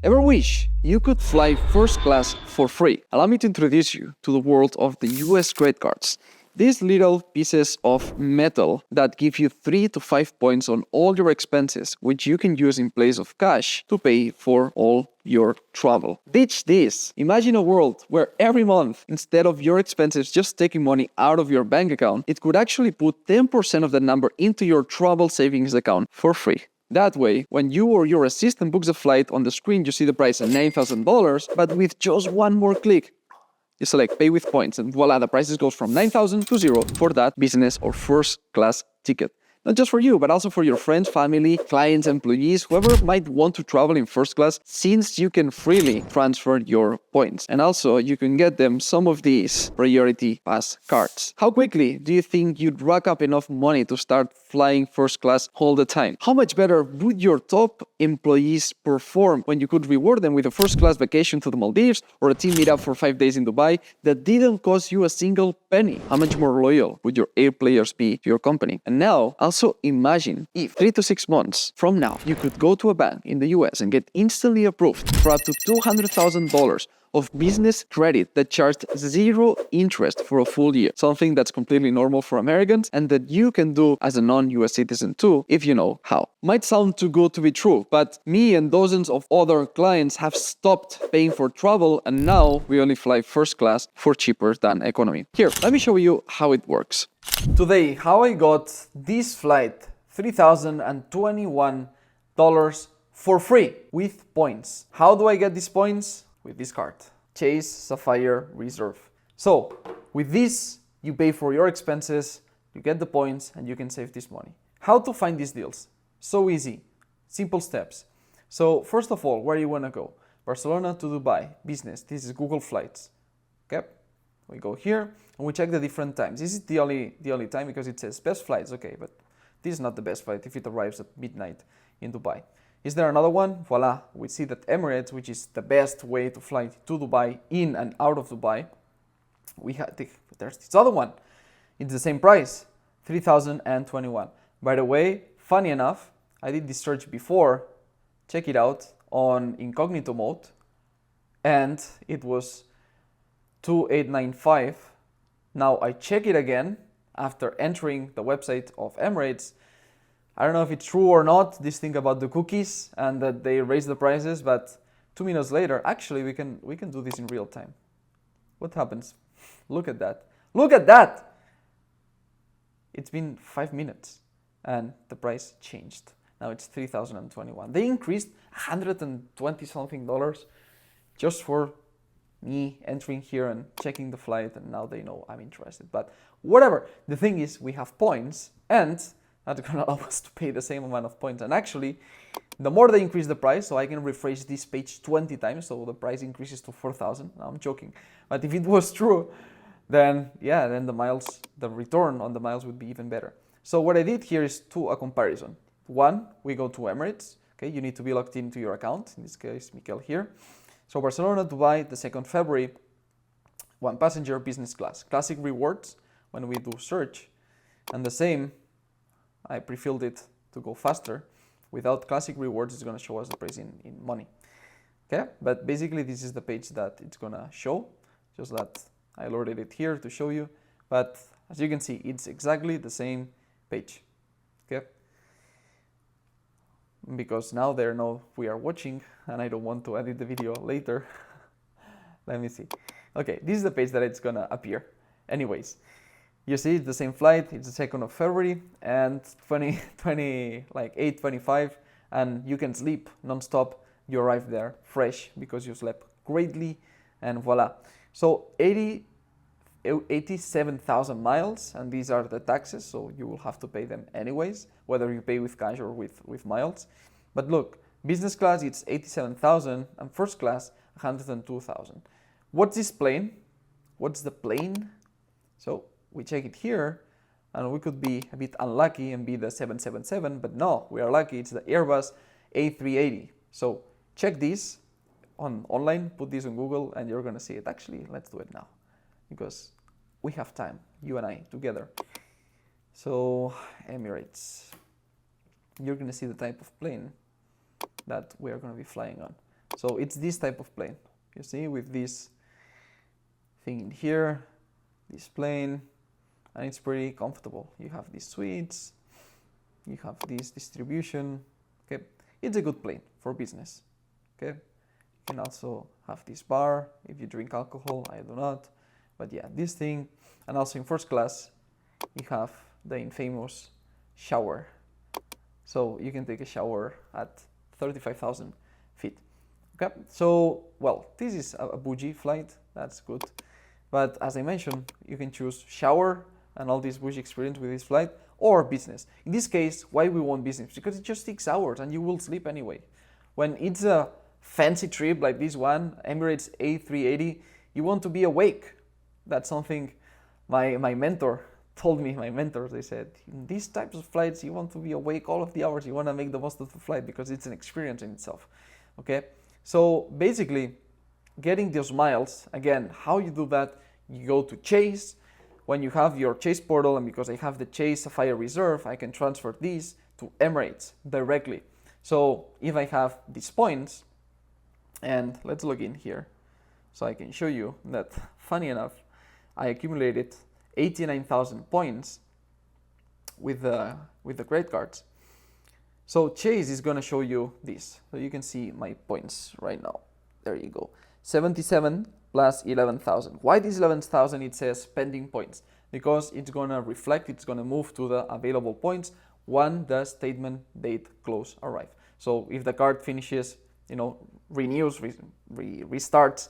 Ever wish you could fly first class for free? Allow me to introduce you to the world of the US credit cards. These little pieces of metal that give you 3 to 5 points on all your expenses, which you can use in place of cash to pay for all your travel. Ditch this. Imagine a world where every month, instead of your expenses just taking money out of your bank account, it could actually put 10% of that number into your travel savings account for free. That way, when you or your assistant books a flight, on the screen you see the price at $9,000, but with just one more click, you select pay with points and voila, the prices goes from $9,000 to zero for that business or first class ticket. Not just for you, but also for your friends, family, clients, employees, whoever might want to travel in first class, since you can freely transfer your points. And also, you can get them some of these priority pass cards. How quickly do you think you'd rack up enough money to start flying first class all the time? How much better would your top employees perform when you could reward them with a first class vacation to the Maldives or a team meetup for 5 days in Dubai that didn't cost you a single penny? How much more loyal would your air players be to your company? And now, also imagine if 3 to 6 months from now, you could go to a bank in the US and get instantly approved for up to $200,000 of business credit that charged zero interest for a full year. Something that's completely normal for Americans and that you can do as a non-US citizen too, if you know how. Might sound too good to be true, but me and dozens of other clients have stopped paying for travel and now we only fly first class for cheaper than economy. Here, let me show you how it works. Today, how I got this flight, $3,021 for free with points. How do I get these points? With this card, Chase Sapphire Reserve. So with this, you pay for your expenses, you get the points, and you can save this money. How to find these deals? So easy, simple steps. So first of all, where you wanna go? Barcelona to Dubai, business. This is Google Flights. Okay, we go here and we check the different times. This is the only time because it says best flights. Okay, but this is not the best flight if it arrives at midnight in Dubai. Is there another one? Voila, we see that Emirates, which is the best way to fly to Dubai, in and out of Dubai, there's this other one. It's the same price, $3,021. By the way, funny enough, I did this search before, check it out, on incognito mode, and it was $2,895. Now I check it again after entering the website of Emirates. I don't know if it's true or not, this thing about the cookies and that they raise the prices, but 2 minutes later, actually we can do this in real time. What happens? Look at that. Look at that! It's been 5 minutes and the price changed. Now it's $3,021. They increased $120 something just for me entering here and checking the flight, and now they know I'm interested. But whatever. The thing is, we have points and that's gonna allow us to pay the same amount of points. And actually, the more they increase the price, so I can refresh this page 20 times, so the price increases to 4,000. No, I'm joking. But if it was true, then yeah, then the return on the miles would be even better. So what I did here is a comparison. One, we go to Emirates. Okay, you need to be logged into your account. In this case, Miquel here. So Barcelona, Dubai, the 2nd February, 1 passenger, business class. Classic rewards when we do search, and the same. I pre-filled it to go faster. Without classic rewards, it's going to show us the price in money. Okay, but basically this is the page that it's going to show, just that I loaded it here to show you. But as you can see, it's exactly the same page. Okay, because now they know we are watching and I don't want to edit the video later. Let me see. Okay, this is the page that it's going to appear. Anyways. You see, it's the same flight, it's the 2nd of February, and 8:25, and you can sleep non-stop. You arrive there fresh because you slept greatly, and voila. So 87,000 miles, and these are the taxes, so you will have to pay them anyways, whether you pay with cash or with miles. But look, business class, it's 87,000, and first class, 102,000. What's this plane? What's the plane? So we check it here, and we could be a bit unlucky and be the 777, but no, we are lucky, it's the Airbus A380. So check this online, put this on Google, and you're gonna see it. Actually, let's do it now, because we have time, you and I, together. So, Emirates, you're gonna see the type of plane that we are gonna be flying on. So it's this type of plane, you see, with this thing in here, this plane, and it's pretty comfortable. You have these suites, you have this distribution, okay? It's a good plane for business, okay? You can also have this bar if you drink alcohol. I do not, but yeah, this thing. And also in first class, you have the infamous shower. So you can take a shower at 35,000 feet. Okay, so, well, this is a bougie flight, that's good. But as I mentioned, you can choose shower and all this bougie experience with this flight, or business. In this case, why we want business? Because it just 6 hours and you will sleep anyway. When it's a fancy trip like this one, Emirates A380, you want to be awake. That's something my mentor told me, my mentors, they said, in these types of flights, you want to be awake all of the hours, you want to make the most of the flight because it's an experience in itself, okay? So basically, getting those miles, again, how you do that, you go to Chase. When you have your Chase portal, and because I have the Chase Sapphire Reserve, I can transfer these to Emirates directly. So if I have these points, and let's log in here, so I can show you that, funny enough, I accumulated 89,000 points with the credit cards. So Chase is going to show you this. So you can see my points right now. There you go. 77 plus 11,000. Why this 11,000? It says pending points. Because it's going to reflect, it's going to move to the available points when the statement date close arrive. So if the card finishes, renews, restarts,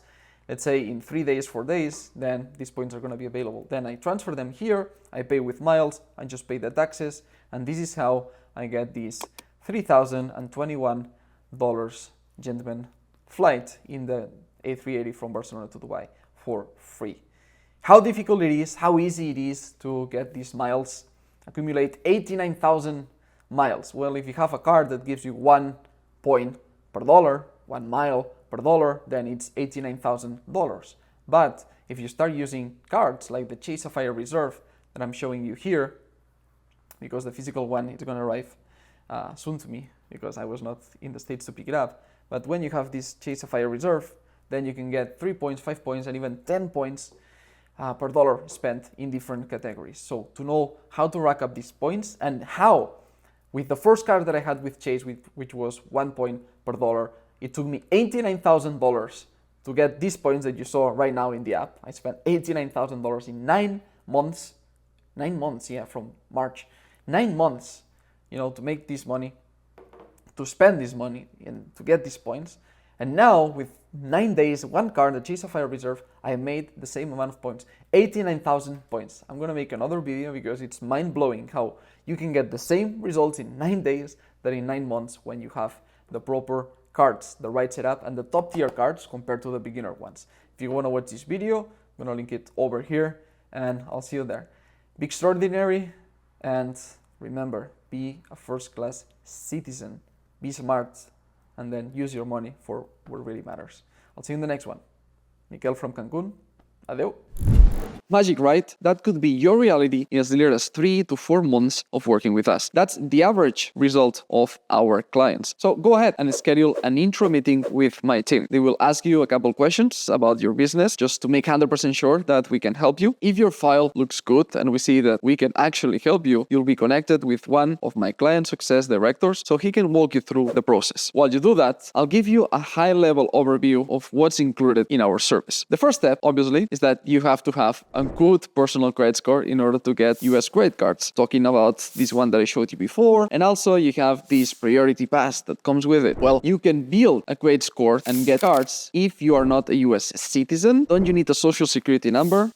let's say in 3 days, 4 days, then these points are going to be available. Then I transfer them here, I pay with miles, I just pay the taxes, and this is how I get these $3,021 gentlemen flight in the A380 from Barcelona to Dubai for free. How difficult it is, how easy it is to get these miles, accumulate 89,000 miles. Well, if you have a card that gives you 1 point per dollar, 1 mile per dollar, then it's $89,000. But if you start using cards like the Chase Sapphire Reserve that I'm showing you here, because the physical one is going to arrive soon to me because I was not in the States to pick it up. But when you have this Chase Sapphire Reserve, then you can get 3 points, 5 points, and even 10 points per dollar spent in different categories. So to know how to rack up these points and how, with the first card that I had with Chase, which was 1 point per dollar, it took me $89,000 to get these points that you saw right now in the app. I spent $89,000 in 9 months. 9 months, yeah, from March. 9 months, to make this money, to spend this money, and to get these points. And now, with 9 days, 1 card, the Chase Sapphire Reserve, I made the same amount of points, 89,000 points. I'm gonna make another video because it's mind-blowing how you can get the same results in 9 days that in 9 months when you have the proper cards, the right setup, and the top tier cards compared to the beginner ones. If you wanna watch this video, I'm gonna link it over here, and I'll see you there. Be extraordinary, and remember, be a first-class citizen. Be smart, and then use your money for what really matters. I'll see you in the next one. Miquel from Cancun. Adeu. Magic, right? That could be your reality in as little as 3 to 4 months of working with us. That's the average result of our clients. So go ahead and schedule an intro meeting with my team. They will ask you a couple questions about your business just to make 100% sure that we can help you. If your file looks good and we see that we can actually help you, you'll be connected with one of my client success directors so he can walk you through the process. While you do that, I'll give you a high-level overview of what's included in our service. The first step, obviously, is that you have to have a good personal credit score in order to get US credit cards. Talking about this one that I showed you before, and also you have this priority pass that comes with it. Well, you can build a credit score and get cards if you are not a US citizen. Don't you need a social security number?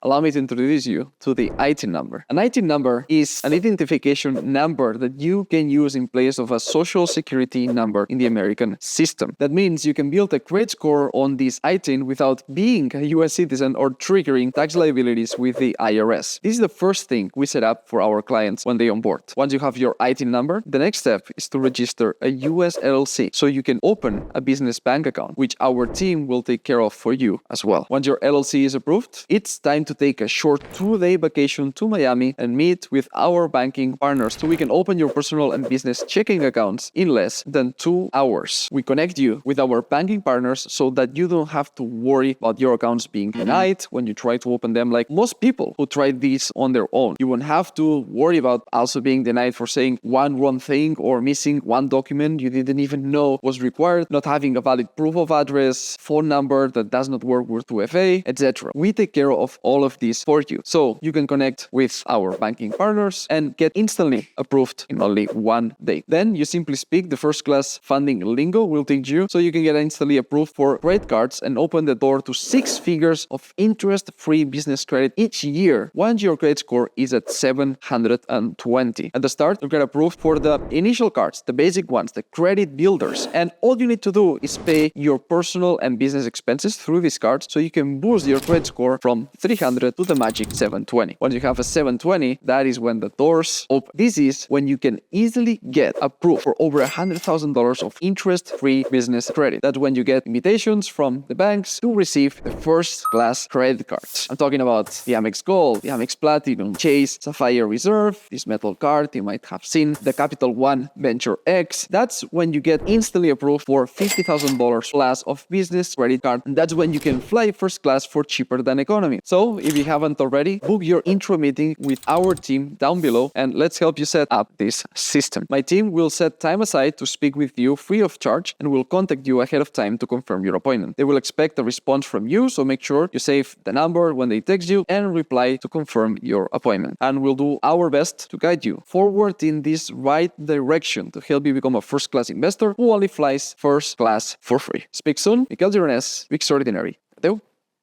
Allow me to introduce you to the ITIN number. An ITIN number is an identification number that you can use in place of a social security number in the American system. That means you can build a credit score on this ITIN without being a US citizen or triggering tax liabilities with the IRS. This is the first thing we set up for our clients when they onboard. Once you have your ITIN number, the next step is to register a US LLC so you can open a business bank account, which our team will take care of for you as well. Once your LLC is approved, it's time to to take a short 2-day vacation to Miami and meet with our banking partners so we can open your personal and business checking accounts in less than 2 hours. We connect you with our banking partners so that you don't have to worry about your accounts being denied when you try to open them, like most people who tried this on their own. You won't have to worry about also being denied for saying one wrong thing or missing one document you didn't even know was required, not having a valid proof of address, phone number that does not work with 2FA, etc. We take care of all of this for you. So you can connect with our banking partners and get instantly approved in only 1 day. Then you simply speak the first class funding lingo will teach you so you can get instantly approved for credit cards and open the door to 6 figures of interest-free business credit each year once your credit score is at 720. At the start, you get approved for the initial cards, the basic ones, the credit builders, and all you need to do is pay your personal and business expenses through these cards so you can boost your credit score from 300 to the magic 720. Once you have a 720, that is when the doors open. This is when you can easily get approved for over $100,000 of interest-free business credit. That's when you get invitations from the banks to receive the first-class credit cards. I'm talking about the Amex Gold, the Amex Platinum, Chase, Sapphire Reserve, this metal card you might have seen, the Capital One Venture X. That's when you get instantly approved for $50,000 plus of business credit card. And that's when you can fly first class for cheaper than economy. So if you haven't already, book your intro meeting with our team down below and let's help you set up this system. My team will set time aside to speak with you free of charge and will contact you ahead of time to confirm your appointment. They will expect a response from you, so make sure you save the number when they text you and reply to confirm your appointment. And we'll do our best to guide you forward in this right direction to help you become a first-class investor who only flies first class for free. Speak soon. Miquel Gironès, Extraordinary. Adeu.